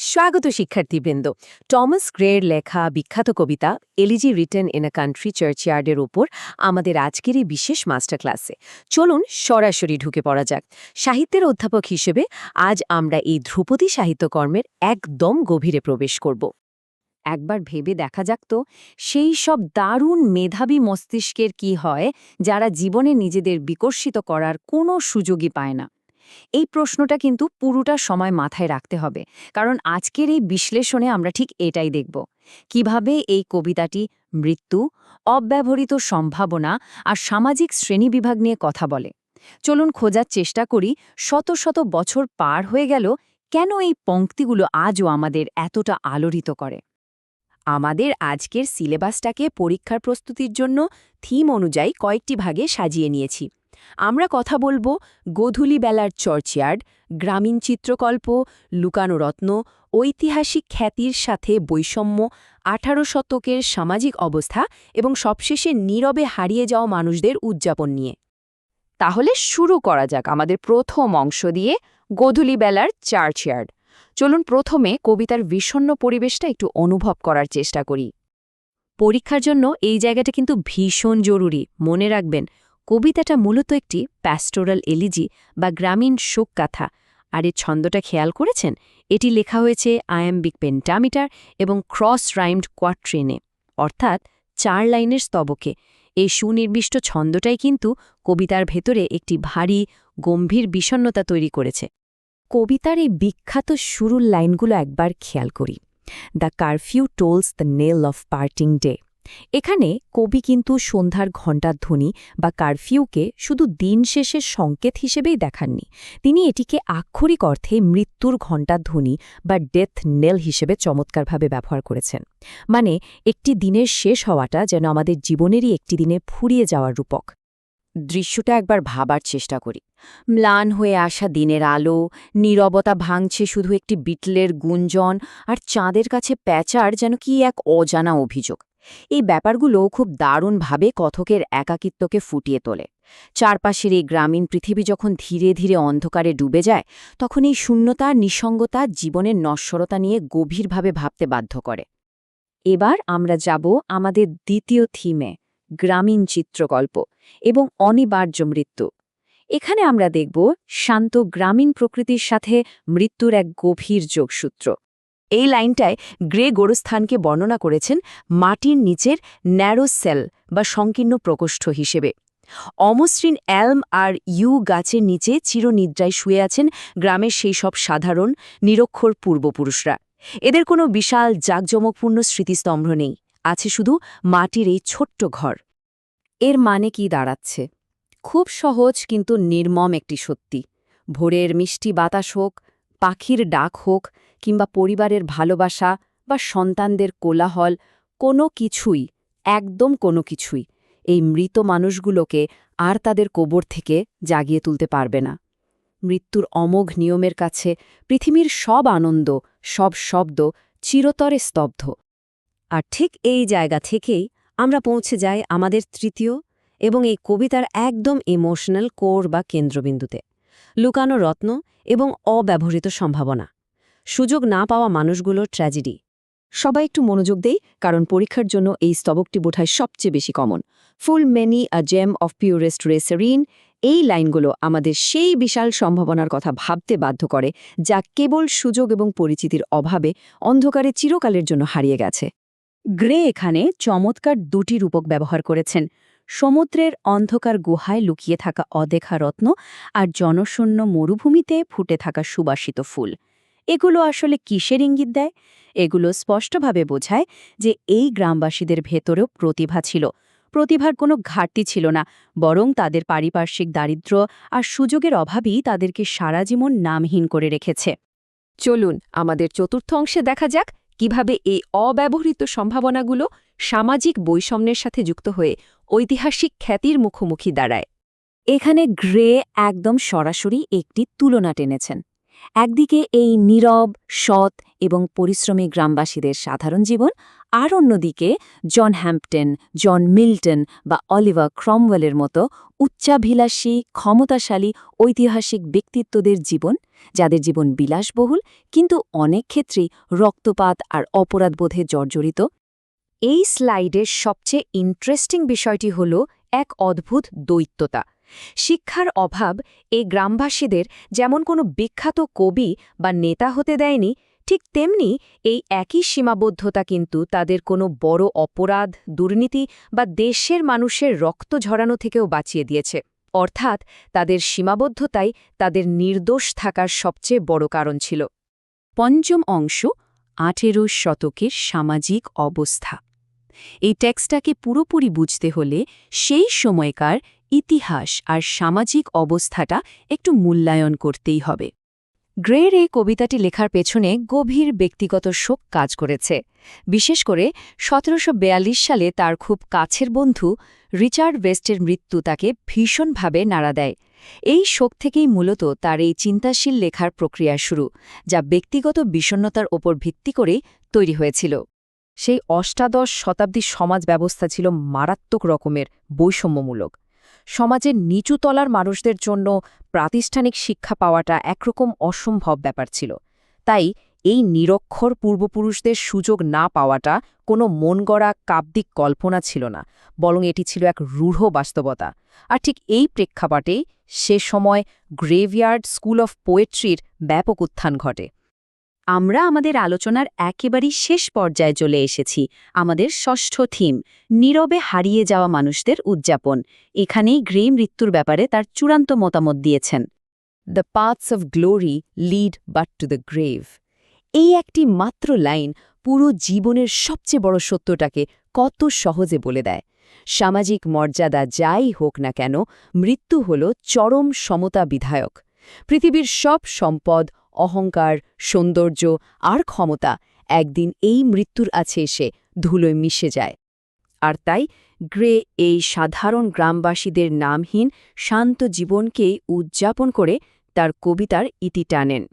স্বাগত শিক্ষার্থীবৃন্দ। টমাস গ্রের লেখা বিখ্যাত কবিতা elegy written in a country চার্চইয়ার্ডের ওপর আমাদের আজকের এই বিশেষ মাস্টার ক্লাসে চলুন সরাসরি ঢুকে পড়া যাক। সাহিত্যের অধ্যাপক হিসেবে আজ আমরা এই ধ্রুপদী সাহিত্যকর্মের একদম গভীরে প্রবেশ করব। একবার ভেবে দেখা যাক তো, সেই সব দারুণ মেধাবী মস্তিষ্কের কি হয় যারা জীবনে নিজেদের বিকশিত করার কোনো সুযোগই পায় না। এই প্রশ্নটা কিন্তু পুরোটা সময় মাথায় রাখতে হবে, কারণ আজকের এই বিশ্লেষণে আমরা ঠিক এটাই দেখব। কিভাবে এই কবিতাটি মৃত্যু, অব্যবহৃত সম্ভাবনা আর সামাজিক শ্রেণীবিভাগ নিয়ে কথা বলে। চলুন খোঁজার চেষ্টা করি, শত শত বছর পার হয়ে গেল কেন এই পংক্তিগুলো আজও আমাদের এতটা আলোড়িত করে। আমাদের আজকের সিলেবাসটাকে পরীক্ষার প্রস্তুতির জন্য থিম অনুযায়ী কয়েকটি ভাগে সাজিয়ে নিয়েছি। আমরা কথা বলবো গোধূলি বেলার চার্চইয়ার্ড, গ্রামীণ চিত্রকল্প, লুকানো রত্ন, ঐতিহাসিক খ্যাতির সাথে বৈষম্য, 18 শতকের সামাজিক অবস্থা এবং সবশেষে নীরবে হারিয়ে যাওয়া মানুষদের উদযাপন নিয়ে। তাহলে শুরু করা যাক আমাদের প্রথম অংশ দিয়ে, গোধূলি বেলার চার্চইয়ার্ড। চলুন প্রথমে কবিতার বিষণ্ণ পরিবেশটা একটু অনুভব করার চেষ্টা করি। পরীক্ষার জন্য এই জায়গাটা কিন্তু ভীষণ জরুরি। মনে রাখবেন, কবিতাটা মূলত একটি প্যাস্টোরাল এলিজি বা গ্রামীণ শোকগাথা। আর এর ছন্দটা খেয়াল করেছেন? এটি লেখা হয়েছে আয়াম্বিক পেন্টামিটার এবং ক্রস রাইমড কোয়াট্রেনে, অর্থাৎ 4 লাইনের স্তবকে। এই সুনির্দিষ্ট ছন্দটাই কিন্তু কবিতার ভেতরে একটি ভারী, গম্ভীর বিষণ্ণতা তৈরি করেছে। কবিতার এই বিখ্যাত শুরুর লাইনগুলো একবার খেয়াল করি। The curfew tours the nail of parting day. এখানে কবি কিন্তু সন্ধ্যার ঘণ্টার ধ্বনি বা কারফিউকে শুধু দিন শেষের সংকেত হিসেবেই দেখাননি, তিনি এটিকে আক্ষরিক অর্থে মৃত্যুর ঘণ্টার ধ্বনি বা ডেথ নেল হিসেবে চমৎকারভাবে ব্যবহার করেছেন। মানে একটি দিনের শেষ হওয়াটা যেন আমাদের জীবনেরই একটি দিনে ফুরিয়ে যাওয়ার রূপক। দৃশ্যটা একবার ভাবার চেষ্টা করি। ম্লান হয়ে আসা দিনের আলো, নীরবতা ভাঙছে শুধু একটি বিটলের গুঞ্জন, আর চাঁদের কাছে প্যাঁচার যেন কি এক অজানা অভিযোগ। এই ব্যাপারগুলো খুব দারুণভাবে কথকের একাকিত্বকে ফুটিয়ে তোলে। চারপাশের এই গ্রামীণ পৃথিবী যখন ধীরে ধীরে অন্ধকারে ডুবে যায়, তখন এই শূন্যতা, নিঃসঙ্গতা জীবনের নশ্বরতা নিয়ে গভীরভাবে ভাবতে বাধ্য করে। এবার আমরা যাব আমাদের দ্বিতীয় থিমে, গ্রামীণ চিত্রকল্প এবং অনিবার্য মৃত্যু। এখানে আমরা দেখব শান্ত গ্রামীণ প্রকৃতির সাথে মৃত্যুর এক গভীর যোগসূত্র। এই লাইনটায় গ্রে গোরস্থানকে বর্ণনা করেছেন মাটির নিচের ন্যারো সেল বা সংকীর্ণ প্রকোষ্ঠ হিসেবে। অমসৃণ এলম আর ইউ গাছের নিচে চিরনিদ্রায় শুয়ে আছেন গ্রামের সেই সব সাধারণ, নিরক্ষর পূর্বপুরুষরা। এদের কোনো বিশাল জাঁকজমকপূর্ণ স্মৃতিস্তম্ভ নেই, আছে শুধু মাটির এই ছোট্ট ঘর। এর মানে কি দাঁড়াচ্ছে? খুব সহজ কিন্তু নির্মম একটি সত্যি। ভোরের মিষ্টি বাতাস হোক, পাখির ডাক হোক, কিংবা পরিবারের ভালোবাসা বা সন্তানদের কোলাহল, কোনো কিছুই, একদম কোনো কিছুই এই মৃত মানুষগুলোকে আর তাদের কবর থেকে জাগিয়ে তুলতে পারবে না। মৃত্যুর অমোঘ নিয়মের কাছে পৃথিবীর সব আনন্দ, সব শব্দ চিরতরে স্তব্ধ। আর ঠিক এই জায়গা থেকেই আমরা পৌঁছে যাই আমাদের তৃতীয় এবং এই কবিতার একদম ইমোশনাল কোর বা কেন্দ্রবিন্দুতে, লুকানো রত্ন এবং অব্যবহৃত সম্ভাবনা, সুযোগ না পাওয়া মানুষগুলোর ট্র্যাজেডি। সবাই একটু মনোযোগ দেই, কারণ পরীক্ষার জন্য এই স্তবকটি বোধহয় সবচেয়ে বেশি common. Full many a gem of purest ray serene. এই লাইনগুলো আমাদের সেই বিশাল সম্ভাবনার কথা ভাবতে বাধ্য করে, যা কেবল সুযোগ এবং পরিচিতির অভাবে অন্ধকারে চিরকালের জন্য হারিয়ে গেছে। গ্রে এখানে চমৎকার দুটি রূপক ব্যবহার করেছেন: সমুদ্রের অন্ধকার গুহায় লুকিয়ে থাকা অদেখা রত্ন আর জনশূন্য মরুভূমিতে ফুটে থাকা সুবাসিত ফুল। এগুলো আসলে কিসের ইঙ্গিত দেয়? এগুলো স্পষ্টভাবে বোঝায় যে এই গ্রামবাসীদের ভেতরেও প্রতিভা ছিল। প্রতিভার কোনো ঘাটতি ছিল না, বরং তাদের পারিপার্শ্বিক দারিদ্র্য আর সুযোগের অভাবই তাদেরকে সারা জীবন নামহীন করে রেখেছে। চলুন আমাদের চতুর্থ অংশে দেখা যাক কিভাবে এই অব্যবহৃত সম্ভাবনাগুলো সামাজিক বৈষম্যের সাথে যুক্ত হয়ে ঐতিহাসিক খ্যাতির মুখোমুখি দাঁড়ায়। এখানে গ্রে একদম সরাসরি একটি তুলনা টেনেছেন। একদিকে এই নীরব, সৎ এবং পরিশ্রমী গ্রামবাসীদের সাধারণ জীবন, আর অন্যদিকে জন হ্যাম্পটন, জন মিল্টন বা অলিভার ক্রমওয়েলের মতো উচ্চাভিলাষী, ক্ষমতাশালী ঐতিহাসিক ব্যক্তিত্বদের জীবন, যাদের জীবন বিলাসবহুল কিন্তু অনেক ক্ষেত্রেই রক্তপাত আর অপরাধবোধে জর্জরিত। এই স্লাইডের সবচেয়ে ইন্টারেস্টিং বিষয়টি হল এক অদ্ভুত দ্বৈততা। শিক্ষার অভাব এই গ্রামবাসীদের যেমন কোনো বিখ্যাত কবি বা নেতা হতে দেয়নি, ঠিক তেমনি এই একই সীমাবদ্ধতা কিন্তু তাদের কোনো বড় অপরাধ, দুর্নীতি বা দেশের মানুষের রক্ত ঝরানো থেকেও বাঁচিয়ে দিয়েছে। অর্থাৎ তাদের সীমাবদ্ধতাই তাদের নির্দোষ থাকার সবচেয়ে বড় কারণ ছিল। পঞ্চম অংশ, 18 শতকের সামাজিক অবস্থা। এই টেক্সটটাকে পুরোপুরি বুঝতে হলে সেই সময়কার ইতিহাস আর সামাজিক অবস্থাটা একটু মূল্যায়ন করতেই হবে। গ্রের এই কবিতাটি লেখার পেছনে গভীর ব্যক্তিগত শোক কাজ করেছে। বিশেষ করে 1742 সালে তার খুব কাছের বন্ধু রিচার্ড ওয়েস্টের মৃত্যু তাকে ভীষণভাবে নাড়া দেয়। এই শোক থেকেই মূলত তার এই চিন্তাশীল লেখার প্রক্রিয়া শুরু, যা ব্যক্তিগত বিষণ্ণতার ওপর ভিত্তি করে তৈরি হয়েছিল। সেই অষ্টাদশ শতাব্দীর সমাজ ব্যবস্থা ছিল মারাত্মক রকমের বৈষম্যমূলক। সমাজের নিচু তলার মানুষদের জন্য প্রাতিষ্ঠানিক শিক্ষা পাওয়াটা একরকম অসম্ভব ব্যাপার ছিল। তাই এই নিরক্ষর পূর্বপুরুষদের সুযোগ না পাওয়াটা কোনো মনগড়া কাব্যিক কল্পনা ছিল না, বরং এটি ছিল এক রূঢ় বাস্তবতা। আর ঠিক এই প্রেক্ষাপটেই সে সময় গ্রেভইয়ার্ড স্কুল অফ পোয়েট্রির ব্যাপক উত্থান ঘটে। আমরা আমাদের আলোচনার একেবারেই শেষ পর্যায়ে চলে এসেছি। আমাদের ষষ্ঠ থিম, নীরবে হারিয়ে যাওয়া মানুষদের উদযাপন। এখানেই গ্রে মৃত্যুর ব্যাপারে তার চূড়ান্ত মতামত দিয়েছেন। The paths of glory lead but to the grave. এই একটি মাত্র লাইন পুরো জীবনের সবচেয়ে বড় সত্যটাকে কত সহজে বলে দেয়। সামাজিক মর্যাদা যাই হোক না কেন, মৃত্যু হল চরম সমতা বিধায়ক। পৃথিবীর সব সম্পদ, অহংকার, সৌন্দর্য আর ক্ষমতা একদিন এই মৃত্যুর আছে এসে ধুলোয় মিশে যায়। আর তাই গ্রে এই সাধারণ গ্রামবাসীদের নামহীন শান্ত জীবনকেই উদযাপন করে তার কবিতার ইতি টানেন।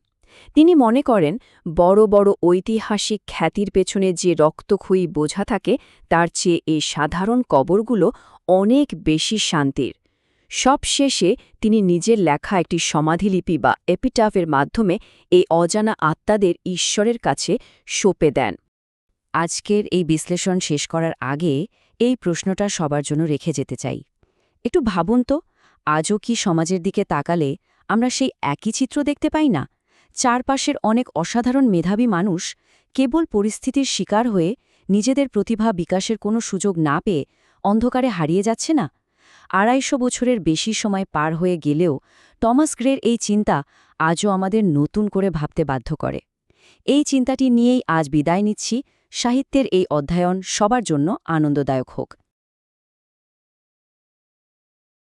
তিনি মনে করেন বড় বড় ঐতিহাসিক খ্যাতির পেছনে যে রক্তক্ষয়ী বোঝা থাকে, তার চেয়ে এই সাধারণ কবরগুলো অনেক বেশি শান্তির। সবশেষে তিনি নিজের লেখা একটি সমাধিলিপি বা এপিটাফের মাধ্যমে এই অজানা আত্মাদের ঈশ্বরের কাছে সঁপে দেন। আজকের এই বিশ্লেষণ শেষ করার আগে এই প্রশ্নটা সবার জন্য রেখে যেতে চাই। একটু ভাবুন তো, আজও কি সমাজের দিকে তাকালে আমরা সেই একই চিত্র দেখতে পাই না? চারপাশের অনেক অসাধারণ মেধাবী মানুষ কেবল পরিস্থিতির শিকার হয়ে নিজেদের প্রতিভা বিকাশের কোনো সুযোগ না পেয়ে অন্ধকারে হারিয়ে যাচ্ছে না? 250 বছরের বেশি সময় পার হয়ে গেলেও টমাস গ্রের এই চিন্তা আজও আমাদের নতুন করে ভাবতে বাধ্য করে। এই চিন্তাটি নিয়েই আজ বিদায় নিচ্ছি। সাহিত্যের এই অধ্যয়ন সবার জন্য আনন্দদায়ক হোক।